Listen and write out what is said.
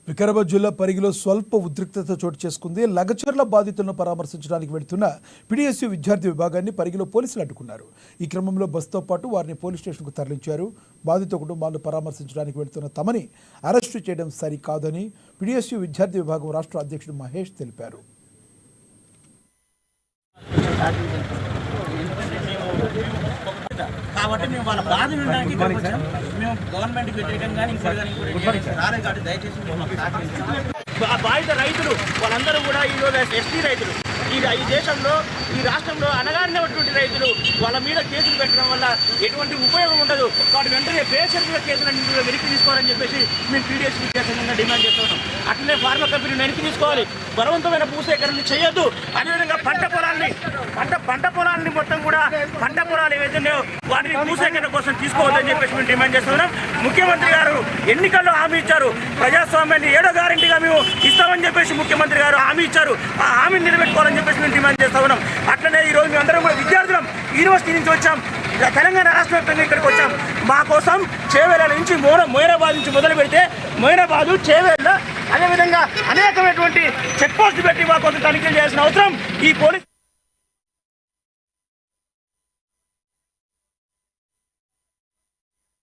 వికారాబాద్ జిల్లా పరిగిలో స్వల్ప ఉద్రిక్తత చోటు చేసుకుంది. లగచర్ల బాధితులను పరామర్శించడానికి వెళ్తున్న పిడిఎస్యు విద్యార్థి విభాగాన్ని పరిగిలో పోలీసులు అడ్డుకున్నారు. ఈ క్రమంలో బస్సుతో పాటు వారిని పోలీస్ స్టేషన్కు తరలించారు. బాధిత కుటుంబాలను పరామర్శించడానికి వెళ్తున్న తమని అరెస్టు చేయడం సరికాదని పిడిఎస్యు విద్యార్థి విభాగం రాష్ట్ర అధ్యక్షుడు మహేష్ తెలిపారు. కాబట్టి మేము వాళ్ళ బాధ వినడానికి ఇక్కడికి వచ్చాం. మేము గవర్నమెంట్కి వ్యతిరేకంగా రాలేదు కాబట్టి దయచేసి బాధిత రైతులు వాళ్ళందరూ కూడా ఈరోజు ఎస్టీ రైతులు ఈ దేశంలో ఈ రాష్ట్రంలో అనగారినటువంటి రైతులు వాళ్ళ మీద కేసులు పెట్టడం వల్ల ఎటువంటి ఉపయోగం ఉండదు. వాటి వెంటనే బేషరతుగా కేసులన్నీ వెనక్కి తీసుకోవాలని చెప్పేసి మేము పీడిఎస్ విద్యాసంఘంగా డిమాండ్ చేస్తున్నాం. అట్లనే ఫార్మా కంపెనీని వెనక్కి తీసుకోవాలి, బలవంతమైన భూసేకరణ చేయొద్దు. అదేవిధంగా పంట పొలాన్ని మొత్తం కూడా పంట పొలాలు ఏవైతే ఉన్నాయో వాటిని భూసేకరణ కోసం తీసుకోవద్దని చెప్పేసి మేము డిమాండ్ చేస్తున్నాం. ముఖ్యమంత్రి గారు ఎన్నికల్లో హామీ ఇచ్చారు, ప్రజాస్వామ్యాన్ని 7వ గ్యారెంటీగా మేము ఇస్తామని చెప్పేసి ముఖ్యమంత్రి గారు హామీ ఇచ్చారు. ఆ హామీని నిలబెట్టుకోవాలని చెప్పేసి మేము డిమాండ్ చేస్తా ఉన్నాం. అట్లనే ఈరోజు మేము అందరం కూడా విద్యార్థులం యూనివర్సిటీ నుంచి వచ్చాం, తెలంగాణ రాష్ట్ర వ్యాప్తంగా ఇక్కడికి వచ్చాం. మా కోసం చేవేళ్ళ నుంచి మొయినాబాద్ నుంచి మొదలు పెడితే మొయినాబాదు, చేవేళ్ళ, అదేవిధంగా అనేకమైనటువంటి చెక్ పోస్ట్ పెట్టి మా కోసం తనిఖీలు చేయాల్సిన అవసరం ఈ పోలీసు